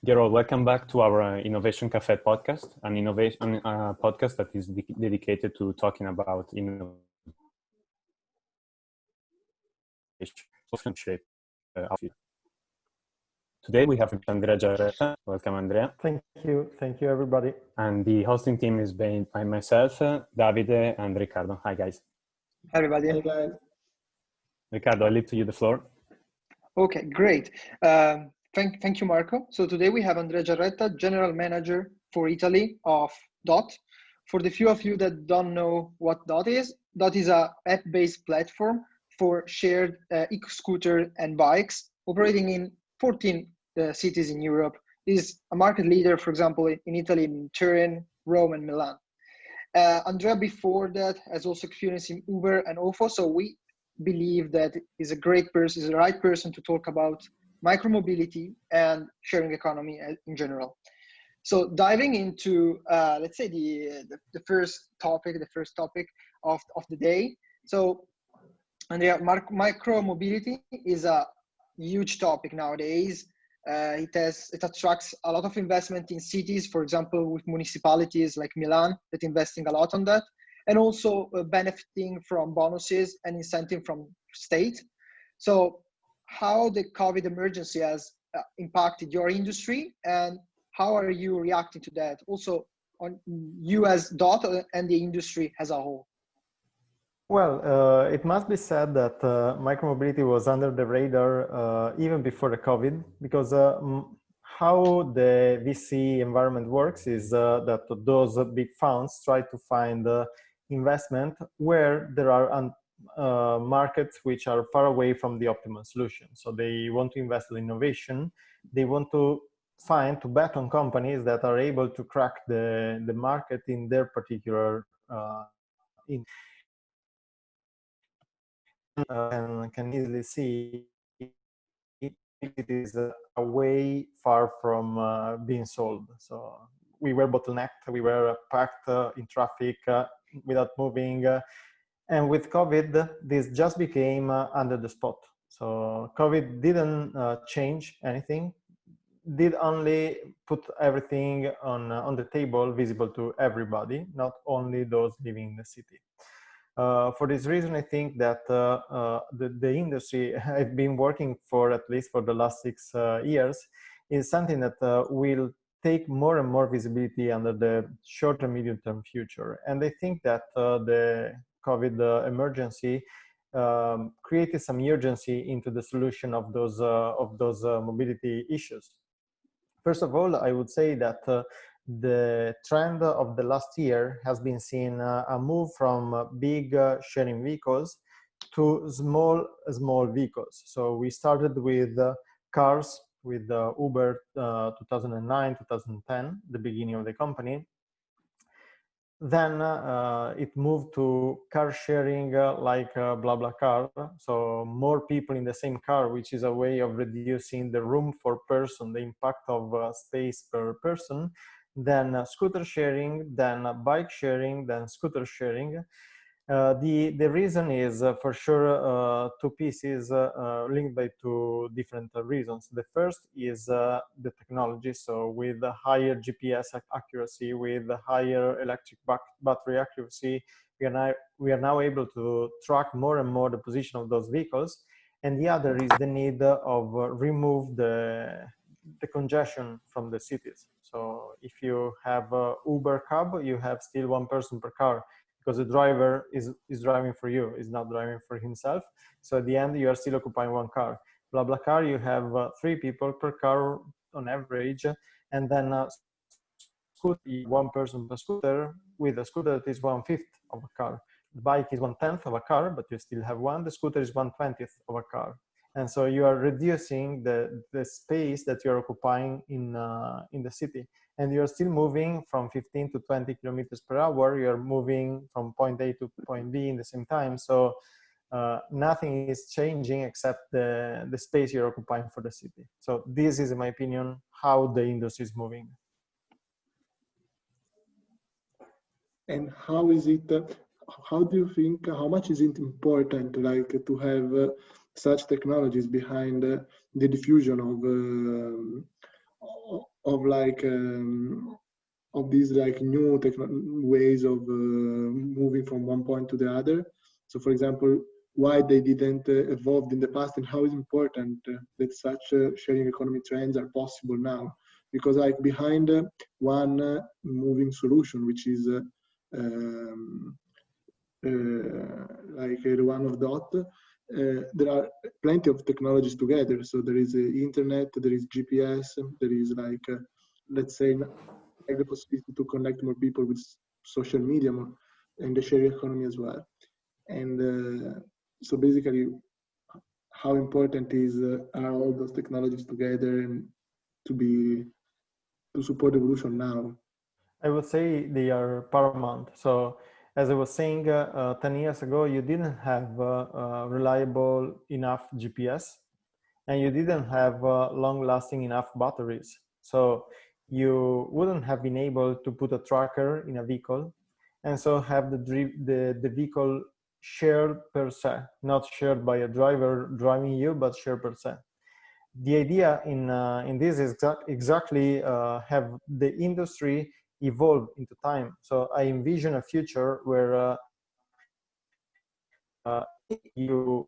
Dear all, welcome back to our Innovation Cafe podcast, an innovation podcast that is dedicated to talking about innovation. Today we have Andrea Giaretta. Welcome, Andrea. Thank you everybody. And the hosting team is by myself, Davide, and Riccardo. Hi guys. Hi everybody. Hey guys. Ricardo, I leave to you the floor. Okay, great. Thank you, Marco. So today we have Andrea Giaretta, General Manager for Italy of Dott. For the few of you that don't know what Dott is a app-based platform for shared e-scooter and bikes operating in 14 cities in Europe. It is a market leader, for example, in Italy, in Turin, Rome, and Milan. Andrea, before that, has also experience in Uber and Ofo, so we believe that is a great person, is the right person to talk about micromobility and sharing economy in general. So diving into, let's say the first topic of the day. So, Andrea, micromobility is a huge topic nowadays. It attracts a lot of investment in cities, for example, with municipalities like Milan that investing a lot on that, and also benefiting from bonuses and incentive from state. So how the COVID emergency has impacted your industry and how are you reacting to that? Also on you as Dott and the industry as a whole. Well, it must be said that micromobility was under the radar even before the COVID, because how the VC environment works is that those big funds try to find investment where there are markets which are far away from the optimal solution. So they want to invest in innovation. They want to bet on companies that are able to crack the market in their particular and can easily see it is a way far from being solved. So we were bottlenecked, we were packed in traffic without moving. And with COVID, this just became under the spot. So COVID didn't change anything, did only put everything on the table, visible to everybody, not only those living in the city. For this reason, I think that the industry I've been working for, at least for the last 6 years, is something that will take more and more visibility under the short and medium term future. And I think that the COVID emergency created some urgency into the solution of those mobility issues. First of all, I would say that the trend of the last year has been seeing a move from big sharing vehicles to small vehicles. So we started with cars, with Uber 2009, 2010, the beginning of the company. Then it moved to car sharing like BlaBlaCar, so more people in the same car, which is a way of reducing the room for person, the impact of space per person. Then scooter sharing, then bike sharing, then scooter sharing. The reason is for sure two pieces linked by two different reasons. The first is the technology. So with the higher GPS accuracy, with the higher electric battery accuracy, we are now able to track more and more the position of those vehicles. And the other is the need of remove the congestion from the cities. So if you have Uber cab, you have still one person per car, because the driver is driving for you, is not driving for himself. So at the end, you are still occupying one car. BlaBlaCar, you have 3 people per car on average, and then one person per scooter. With a scooter, that is 1/5 of a car. The bike is 1/10 of a car, but you still have one. The scooter is 1/20 of a car. And so you are reducing the space that you're occupying in the city. And you're still moving from 15 to 20 kilometers per hour. You're moving from point A to point B in the same time. So nothing is changing except the space you're occupying for the city. So this is, in my opinion, how the industry is moving. And how is it, how do you think, how much is it important, like, to have like of these like new ways of moving from one point to the other. So, for example, why they didn't evolve in the past, and how it's important that such sharing economy trends are possible now. Because like behind one moving solution, which is like the one of Dott, there are plenty of technologies together. So there is internet, there is GPS, there is like, let's say, like the possibility to connect more people with social media more, and the sharing economy as well. And so basically, how important is are all those technologies together and to support evolution now? I would say they are paramount. So as I was saying, 10 years ago, you didn't have reliable enough GPS, and you didn't have long-lasting enough batteries. So you wouldn't have been able to put a tracker in a vehicle, and so have the vehicle shared per se, not shared by a driver driving you, but shared per se. The idea in this is exactly have the industry evolve into time. So I envision a future where you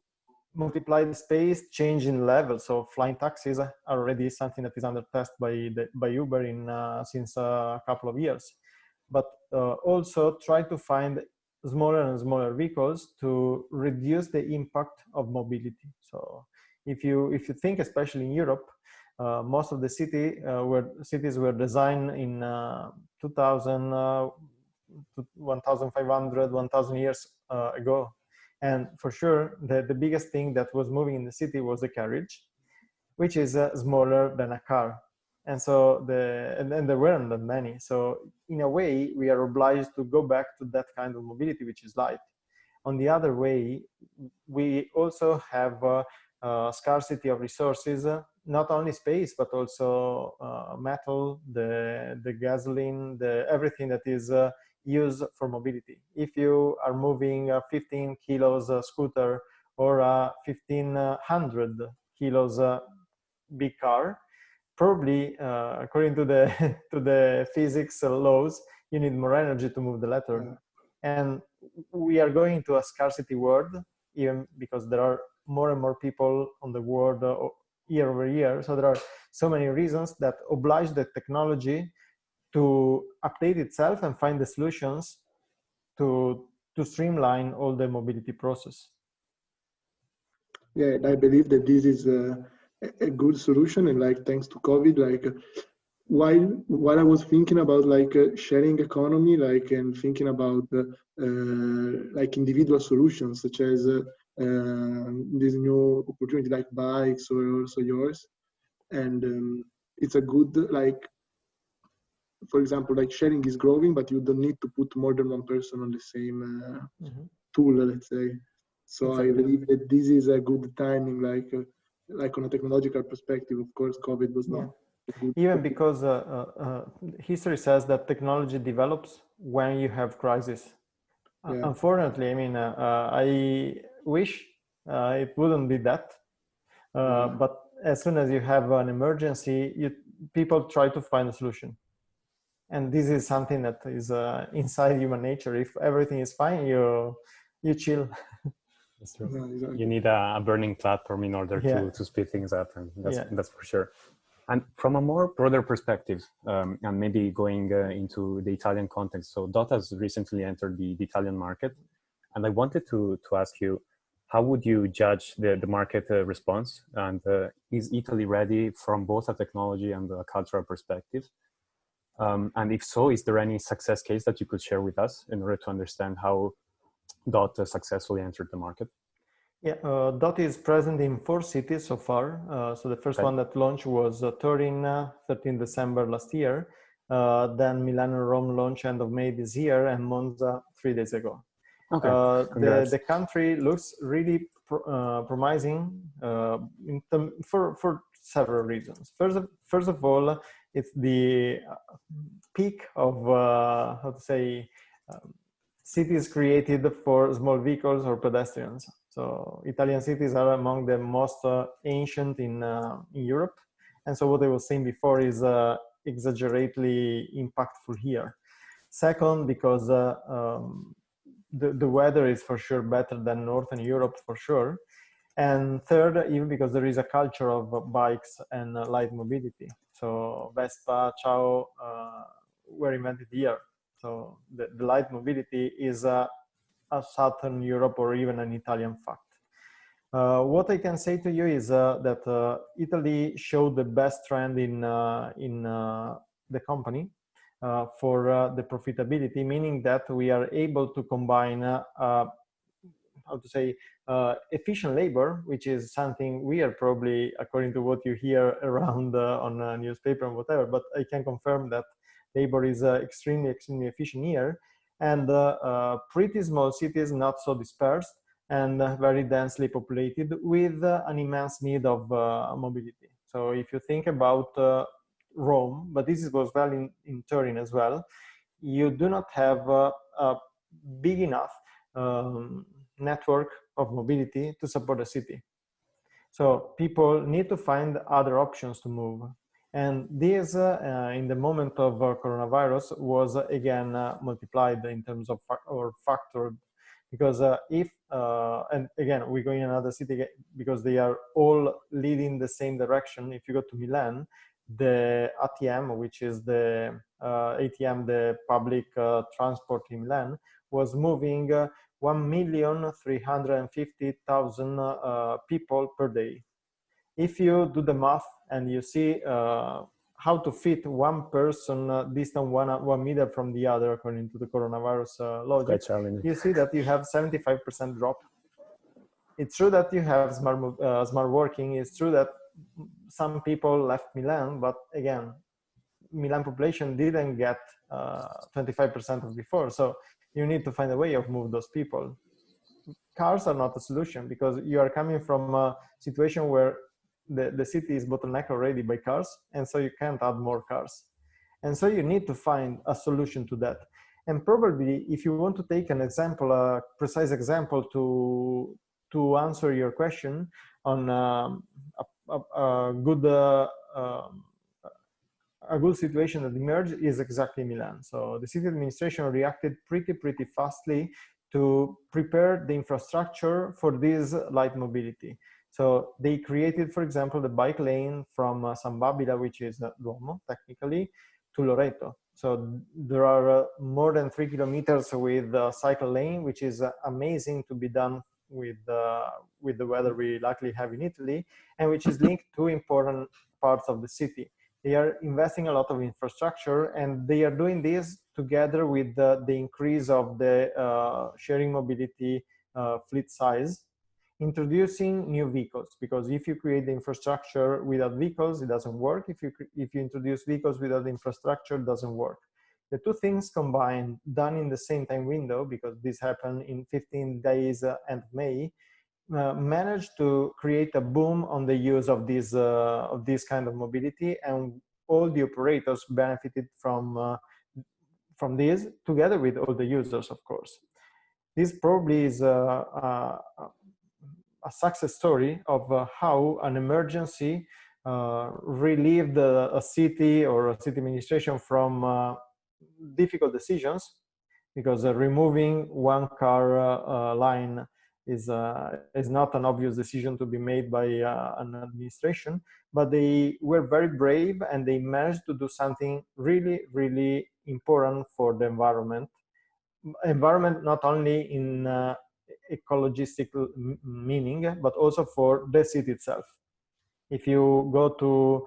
multiply the space, change in level. So flying taxis are already something that is under test by Uber since a couple of years. But also try to find smaller and smaller vehicles to reduce the impact of mobility. So if you think, especially in Europe, most of the cities were designed in 2000, 1,500, 1,000 years ago. And for sure, the biggest thing that was moving in the city was the carriage, which is smaller than a car. And so and there weren't that many. So in a way, we are obliged to go back to that kind of mobility, which is light. On the other way, we also have scarcity of resources, not only space, but also metal, the gasoline, everything that is used for mobility. If you are moving a 15 kilos scooter or a 1,500 kilos big car, probably according to the to the physics laws, you need more energy to move the latter. And we are going to a scarcity world, even because there are more and more people on the world year over year. So there are so many reasons that oblige the technology to update itself and find the solutions to streamline all the mobility process. Yeah, and I believe that this is a good solution. And like, thanks to COVID, like while I was thinking about like sharing economy, like, and thinking about like individual solutions, such as this new opportunity like bikes or also yours. And it's a good, like, for example, like sharing is growing, but you don't need to put more than one person on the same tool, let's say. So exactly. I believe that this is a good timing, like on a technological perspective. Of course, COVID was not good. Even because history says that technology develops when you have crisis. Yeah. Unfortunately, I mean, I wish it wouldn't be that. But as soon as you have an emergency, people try to find a solution. And this is something that is inside human nature. If everything is fine, you chill. That's true. Yeah, exactly. You need a burning platform in order to speed things up, and that's for sure. And from a more broader perspective, and maybe going into the Italian context, so Dott has recently entered the Italian market, and I wanted to ask you, how would you judge the market response, and is Italy ready from both a technology and a cultural perspective? And if so, is there any success case that you could share with us in order to understand how Dott successfully entered the market? Yeah, Dott is present in 4 cities so far. So the first one that launched was Turin, 13 December last year. Then Milan and Rome launched end of May this year, and Monza 3 days ago. Okay. The country looks really promising for several reasons. First of all, it's the peak of cities created for small vehicles or pedestrians. So Italian cities are among the most ancient in Europe. And so what I was saying before is exaggeratedly impactful here. Second, because the weather is for sure better than Northern Europe for sure. And third, even because there is a culture of bikes and light mobility. So Vespa, Ciao were invented here. So the light mobility is a Southern Europe or even an Italian fact. What I can say to you is that Italy showed the best trend in the company for the profitability, meaning that we are able to combine how to say, efficient labor, which is something we are probably, according to what you hear around on a newspaper and whatever, but I can confirm that labor is extremely efficient here, and pretty small cities, not so dispersed, and very densely populated with an immense need of mobility. So if you think about Rome, but this goes well in Turin as well, you do not have a big enough network of mobility to support a city. So people need to find other options to move. And this, in the moment of coronavirus, was again multiplied in terms of or factored, because if, and again, we go in another city because they are all leading the same direction. If you go to Milan, the ATM, which is the ATM, the public transport in Milan, was moving 1,350,000 people per day. If you do the math and you see how to fit one person distant 1 meter from the other, according to the coronavirus logic, you see that you have 75% drop. It's true that you have smart working. It's true that some people left Milan, but again, Milan population didn't get 25% of before. So you need to find a way of move those people. Cars are not a solution, because you are coming from a situation where the city is bottlenecked already by cars, and so you can't add more cars. And so you need to find a solution to that. And probably if you want to take an example, a precise example to answer your question on a good situation that emerged is exactly Milan. So the city administration reacted pretty fastly to prepare the infrastructure for this light mobility. So they created, for example, the bike lane from San Babila, which is Duomo, technically, to Loreto. So there are more than 3 kilometers with a cycle lane, which is amazing to be done with the weather we likely have in Italy, and which is linked to important parts of the city. They are investing a lot of infrastructure, and they are doing this together with the increase of the sharing mobility fleet size, introducing new vehicles, because if you create the infrastructure without vehicles, it doesn't work. If you introduce vehicles without the infrastructure, it doesn't work. The two things combined, done in the same time window, because this happened in 15 days end of May, managed to create a boom on the use of this kind of mobility, and all the operators benefited from this, together with all the users, of course. This probably is a success story of how an emergency relieved a city or a city administration from difficult decisions, because removing one car line is not an obvious decision to be made by an administration, but they were very brave, and they managed to do something really important for the environment not only in ecologistic meaning, but also for the city itself. If you go to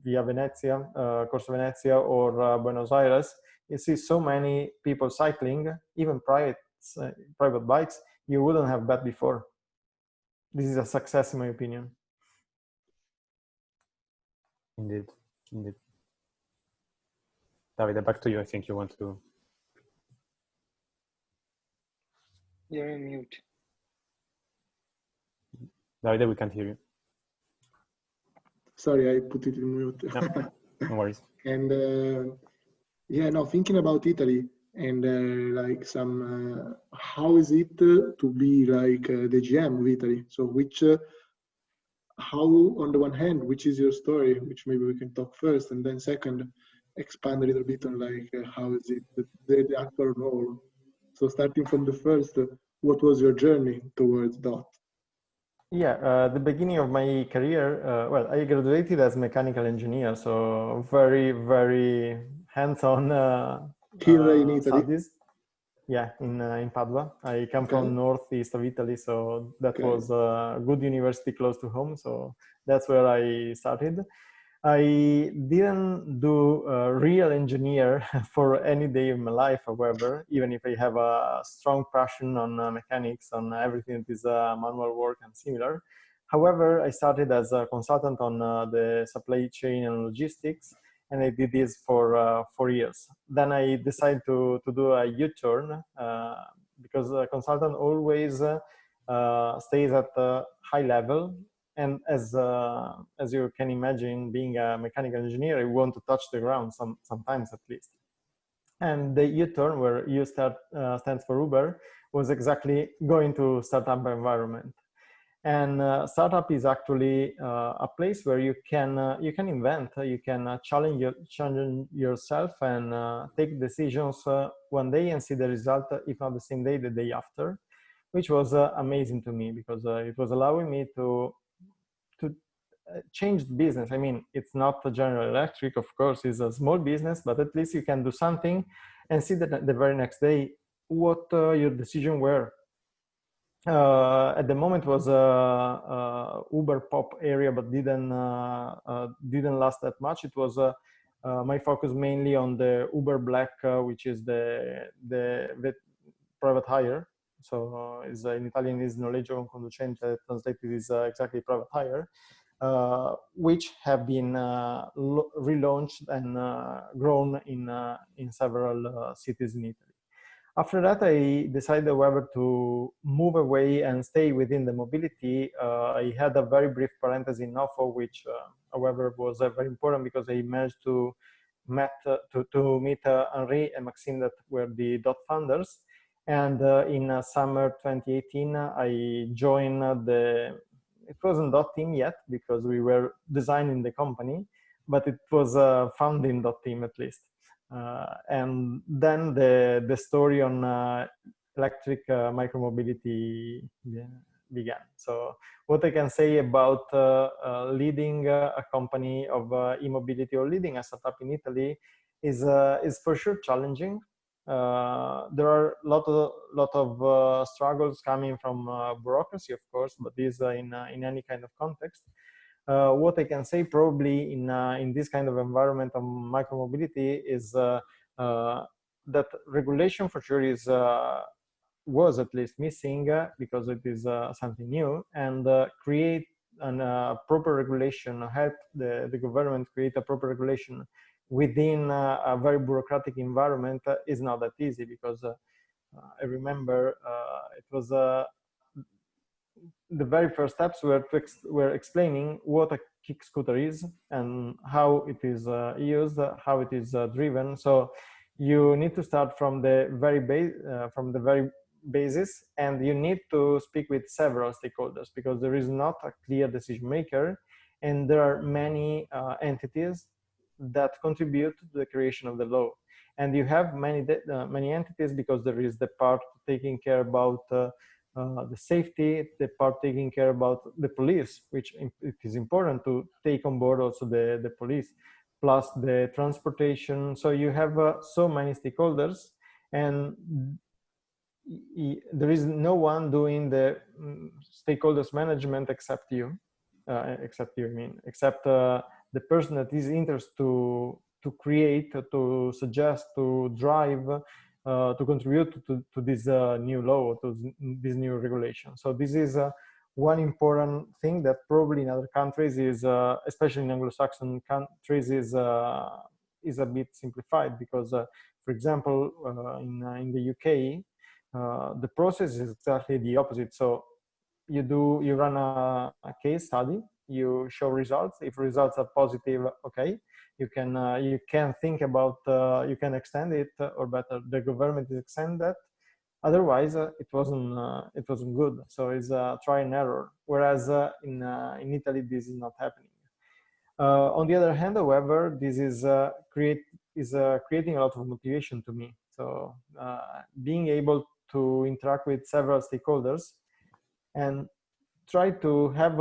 Via Venezia, Corso Venezia, or Buenos Aires, you see so many people cycling, even private bikes, you wouldn't have bet before. This is a success, in my opinion. Indeed. Davide, back to you. I think you want to. You're on mute. Davide, we can't hear you. Sorry, I put it in mute. No worries. And yeah, no, thinking about Italy and like some, how is it to be like the GM of Italy? So which how, on the one hand, which is your story, which maybe we can talk first, and then second, expand a little bit on like how is it the actual role. So starting from the first, what was your journey towards Dott? Yeah, the beginning of my career, well, I graduated as mechanical engineer, so very, very hands-on Here in Italy? studies. Yeah, in Padua. I come from northeast of Italy, so that was a good university close to home. So that's where I started. I didn't do real engineer for any day of my life, however, even if I have a strong passion on mechanics, on everything that is manual work and similar. However, I started as a consultant on the supply chain and logistics, and I did this for 4 years. Then I decided to do a U-turn because a consultant always stays at a high level. And as you can imagine, being a mechanical engineer, you want to touch the ground sometimes at least. And the U-turn, where U stands for Uber, was exactly going to startup environment. And startup is actually a place where you can invent, you can challenge yourself and take decisions one day and see the result, if not the same day, the day after, which was amazing to me because it was allowing me to change the business. I mean, it's not a General Electric, of course, it's a small business, but at least you can do something and see that the very next day what your decision were. At the moment was Uber pop area, but didn't last that much. It was my focus mainly on the Uber Black, which is the private hire. So is in Italian is noleggio con conducente, translated is exactly private hire, which have been relaunched and grown in several cities in Italy. After that, I decided, however, to move away and stay within the mobility. I had a very brief parenthesis in Norfolk, which, however, was very important because I managed to meet Henri and Maxime, that were the Dott founders. And in summer 2018, I joined it wasn't Dott team yet because we were designing the company, but it was a founding Dott team at least. And then the story on electric micromobility began. So what I can say about leading a company of e-mobility or leading a startup in Italy is for sure challenging. There are a lot of struggles coming from bureaucracy, of course, but this in any kind of context. What I can say probably in this kind of environment of micromobility is that regulation for sure was at least missing because it is something new, and create a proper regulation, help the government create a proper regulation within a very bureaucratic environment is not that easy, because I remember it was the very first steps were explaining what a kick scooter is and how it is used, how it is driven. So you need to start from the very basis, and you need to speak with several stakeholders because there is not a clear decision maker, and there are many entities that contribute to the creation of the law. And you have many entities because there is the part taking care about the safety, the part taking care about the police, which it is important to take on board also the police, plus the transportation. So you have so many stakeholders, and there is no one doing the stakeholders management except you, except the person that is interested to create, to suggest, to drive, to contribute to this new law, to this new regulation. So this is one important thing that probably in other countries is, especially in Anglo-Saxon countries, is a bit simplified, because, for example, in the UK, the process is exactly the opposite. So you run a case study, you show results. If results are positive, okay, you can think about you can extend it, or better, the government is extend that Otherwise, it wasn't good. So it's a try and error. Whereas in Italy, this is not happening. On the other hand, however, this is creating a lot of motivation to me. So being able to interact with several stakeholders and try to have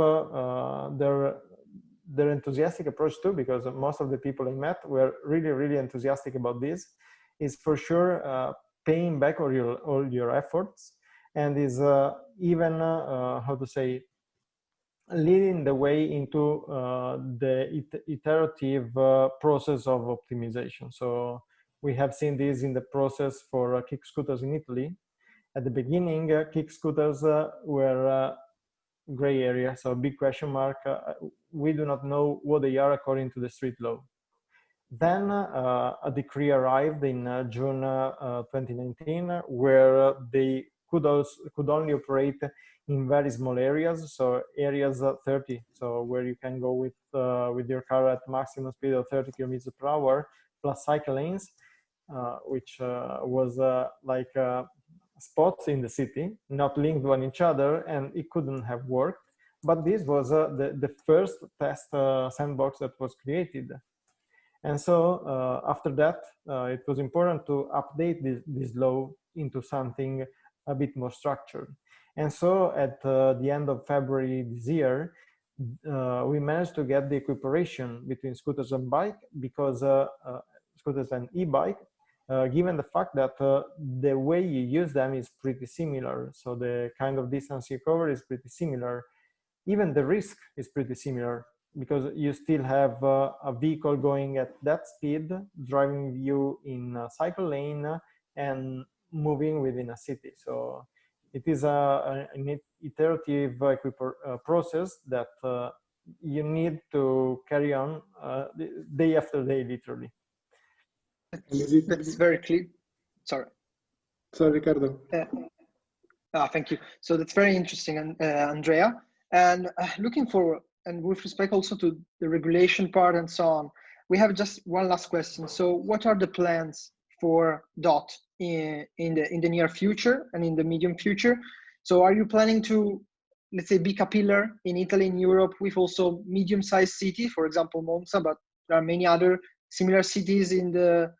their enthusiastic approach too, because most of the people I met were really, really enthusiastic about this, is for sure paying back all your efforts, and is even how to say, leading the way into the iterative process of optimization. So we have seen this in the process for kick scooters in Italy. At the beginning, kick scooters were gray area, so a big question mark. We do not know what they are according to the street law. Then a decree arrived in June 2019, where they could only operate in very small areas, so areas 30, so where you can go with your car at maximum speed of 30 kilometers per hour, plus cycle lanes, which was like spots in the city, not linked one each other, and it couldn't have worked. But this was the first test sandbox that was created. And so after that, it was important to update this law into something a bit more structured. And so at the end of February this year, we managed to get the equiparation between scooters and bike, because scooters and e-bike, given the fact that the way you use them is pretty similar. So the kind of distance you cover is pretty similar. Even the risk is pretty similar, because you still have a vehicle going at that speed, driving you in a cycle lane and moving within a city. So it is an iterative process that you need to carry on day after day, literally. That's very clear. Sorry, Riccardo. Thank you. So that's very interesting, Andrea. And looking forward, and with respect also to the regulation part and so on, we have just one last question. So what are the plans for Dott in the near future and in the medium future? So are you planning to, let's say, be a pillar in Italy and Europe with also medium-sized cities, for example, Monza, but there are many other similar cities in the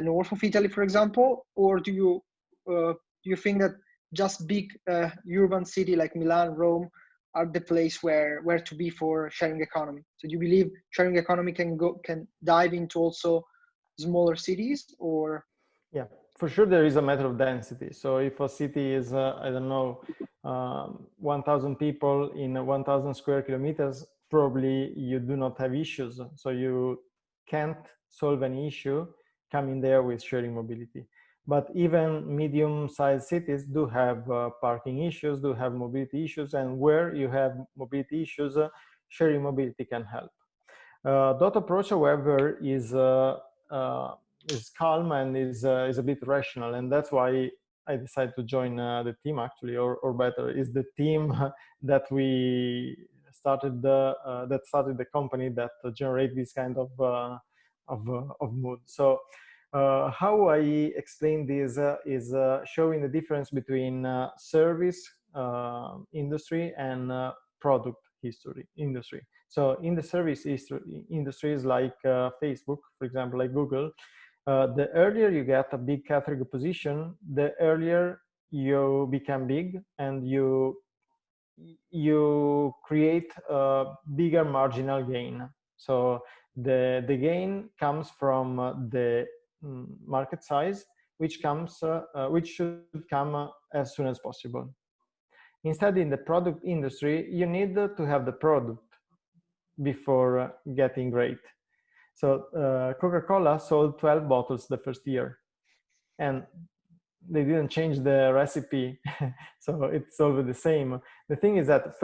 north of Italy, for example? Or do you think that just big urban city like Milan, Rome are the place where to be for sharing economy? So do you believe sharing economy can dive into also smaller cities, or? Yeah, for sure there is a matter of density. So if a city is, I don't know, 1,000 people in 1,000 square kilometers, probably you do not have issues. So you can't solve any issue coming there with sharing mobility. But even medium-sized cities do have parking issues, do have mobility issues, and where you have mobility issues, sharing mobility can help. Dott approach, however, is calm and is a bit rational, and that's why I decided to join the team, actually, or better, is the team that we started that started the company that generate this kind of mood. So how I explain this is showing the difference between service industry and product industry. So in the service industries like Facebook, for example, like Google, the earlier you get a big category position, the earlier you become big, and you create a bigger marginal gain. So the gain comes from the market size, which should come as soon as possible. Instead, in the product industry, you need to have the product before getting great. So Coca-Cola sold 12 bottles the first year, and they didn't change the recipe, so it's always the same. The thing is that,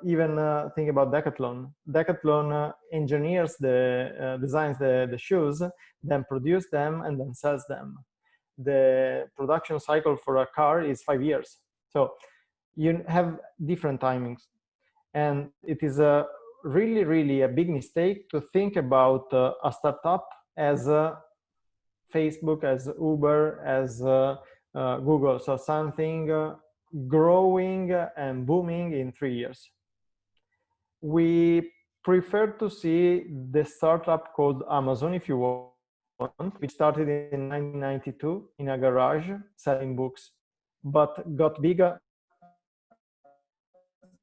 even think about Decathlon. Decathlon engineers designs the shoes, then produce them, and then sells them. The production cycle for a car is 5 years. So you have different timings. And it is really, really a big mistake to think about a startup as Facebook, as Uber, as Google. So something growing and booming in 3 years. We prefer to see the startup called Amazon, if you want, which started in 1992 in a garage selling books, but got bigger.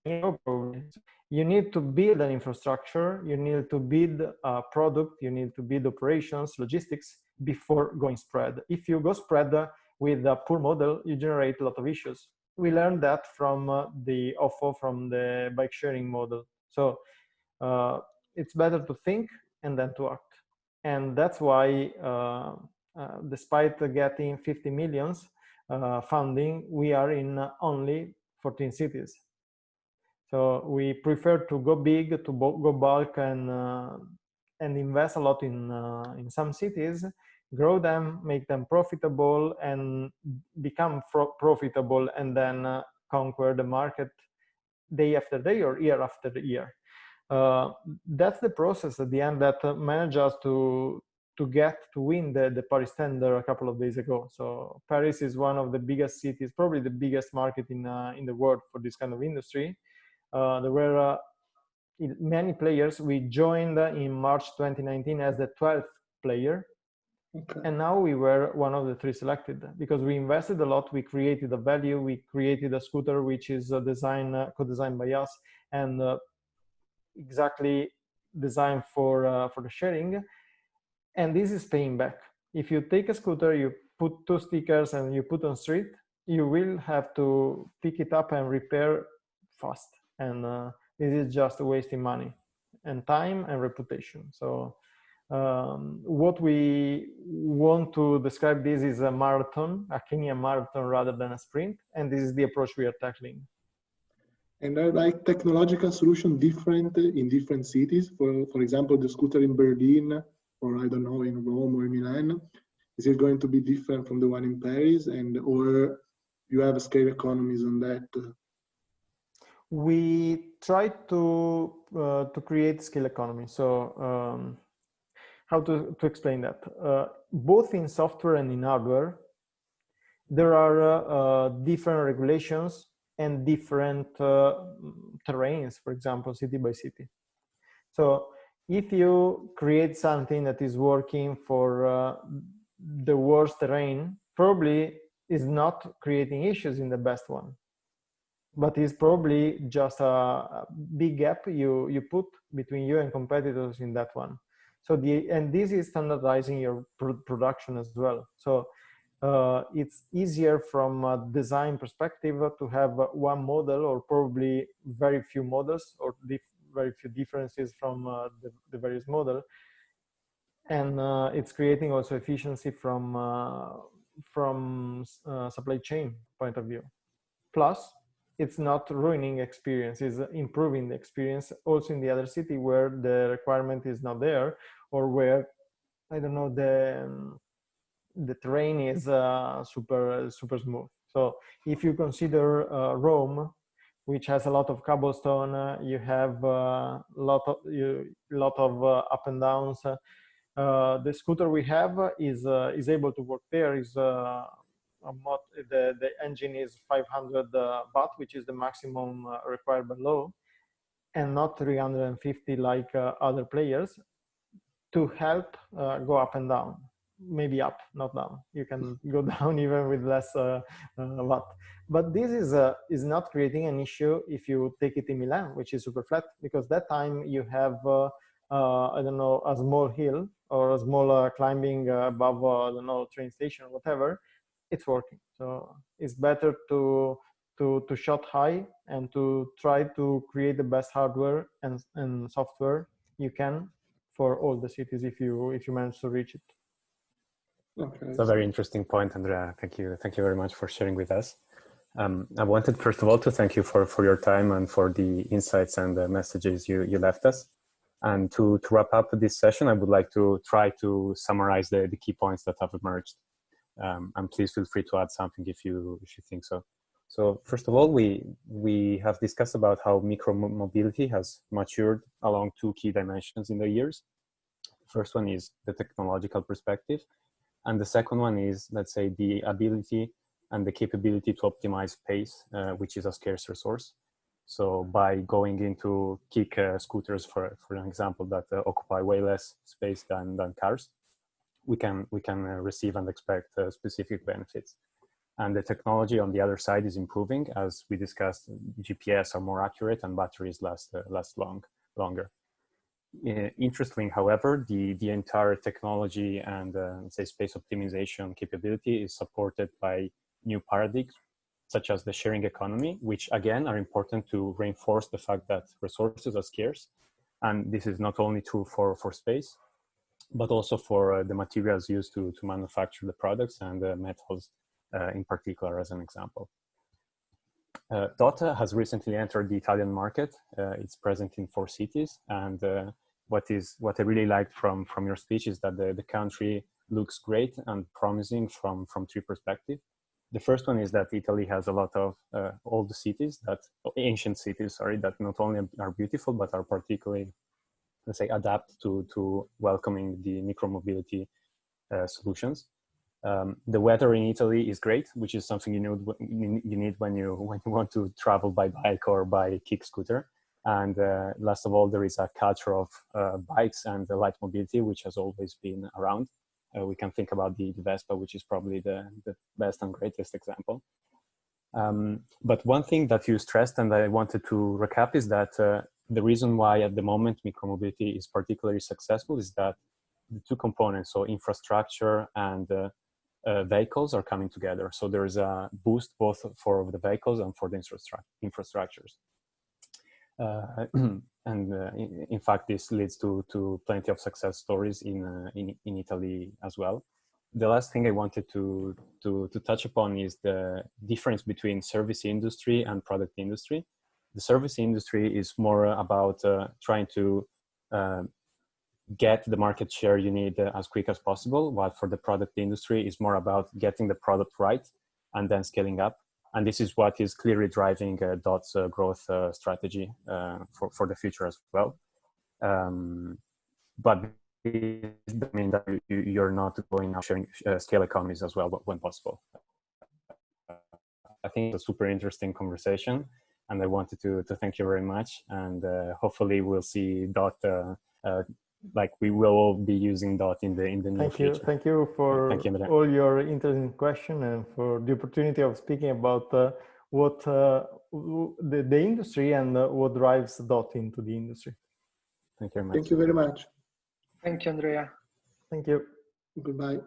You need to build an infrastructure, you need to build a product, you need to build operations, logistics before going spread. If you go spread with a poor model, you generate a lot of issues. We learned that from the OFO, from the bike sharing model. So it's better to think and then to act. And that's why, despite getting 50 millions funding, we are in only 14 cities. So we prefer to go big, to go bulk, and invest a lot in some cities, grow them, make them profitable, and become profitable, and then conquer the market day after day or year after year. That's the process at the end that managed us to win the Paris tender a couple of days ago. So Paris is one of the biggest cities, probably the biggest market in the world for this kind of industry. There were many players. We joined in March 2019 as the 12th player. Okay. And now we were one of the 3 selected because we invested a lot. We created a value. We created a scooter which is co-designed by us and exactly designed for the sharing. And this is paying back. If you take a scooter, you put 2 stickers and you put on street, you will have to pick it up and repair fast. And this is just wasting money and time and reputation. So what we want to describe this is a marathon, a Kenyan marathon rather than a sprint. And this is the approach we are tackling. And are like technological solutions different in different cities? For example, the scooter in Berlin, or I don't know, in Rome or Milan, is it going to be different from the one in Paris? And or you have scale economies on that? We try to create scale economy. So how to explain that? Both in software and in hardware, there are different regulations and different terrains, for example, city by city. So if you create something that is working for the worst terrain, probably is not creating issues in the best one, but is probably just a big gap you put between you and competitors in that one. So and this is standardizing your production as well. So it's easier from a design perspective to have one model or probably very few models or very few differences from the various models. And it's creating also efficiency from supply chain point of view. Plus, it's not ruining experience, it's improving the experience also in the other city where the requirement is not there, or where, I don't know, the terrain is super smooth. So if you consider Rome, which has a lot of cobblestone, you have a lot of up and downs. The scooter we have is able to work there. The engine is 500 watt, which is the maximum required by law, and not 350 like other players, to help go up and down. Maybe up, not down. You can go down even with less watt. But this is not creating an issue if you take it in Milan, which is super flat, because that time you have I don't know, a small hill or a small climbing above I don't know, train station or whatever. It's working. So it's better to shot high and to try to create the best hardware and software you can for all the cities if you manage to reach it. Okay. It's a very interesting point, Andrea. Thank you very much for sharing with us. I wanted first of all to thank you for your time and for the insights and the messages you left us. And to wrap up this session, I would like to try to summarize the key points that have emerged. And please feel free to add something if you think so. So first of all, we have discussed about how micromobility has matured along 2 key dimensions in the years. First one is the technological perspective. And the second one is, let's say, the ability and the capability to optimize space, which is a scarce resource. So by going into kick scooters, for an example, that occupy way less space than cars, we can receive and expect specific benefits. And the technology on the other side is improving. As we discussed, GPS are more accurate and batteries last longer. Interesting, however, the entire technology and say space optimization capability is supported by new paradigms, such as the sharing economy, which again are important to reinforce the fact that resources are scarce. And this is not only true for space, but also for the materials used to manufacture the products and the metals in particular, as an example. Dott has recently entered the Italian market. It's present in 4 cities, and what I really liked from your speech is that the country looks great and promising from 3 perspectives. The first one is that Italy has a lot of old cities, ancient cities, sorry, that not only are beautiful but are particularly, let's say, adapt to welcoming the micromobility solutions. The weather in Italy is great, which is something you need when you want to travel by bike or by kick scooter. And last of all, there is a culture of bikes and the light mobility, which has always been around. We can think about the Vespa, which is probably the best and greatest example. But one thing that you stressed, and I wanted to recap, is that the reason why at the moment micromobility is particularly successful is that the 2 components, so infrastructure and vehicles, are coming together. So there is a boost both for the vehicles and for the infrastructures. In fact, this leads to plenty of success stories in Italy as well. The last thing I wanted to touch upon is the difference between service industry and product industry. The service industry is more about trying to get the market share you need as quick as possible, while for the product industry is more about getting the product right and then scaling up. And this is what is clearly driving Dott's growth strategy for the future as well. But it doesn't mean that you're not going to sharing scale economies as well when possible. I think it's a super interesting conversation, and I wanted to thank you very much. And hopefully we'll see Dott, like we will all be using Dott in the near future. Thank you for all your interesting questions and for the opportunity of speaking about what the industry and what drives Dott into the industry. Thank you very much. Thank you very much. Thank you, Andrea. Thank you. Goodbye.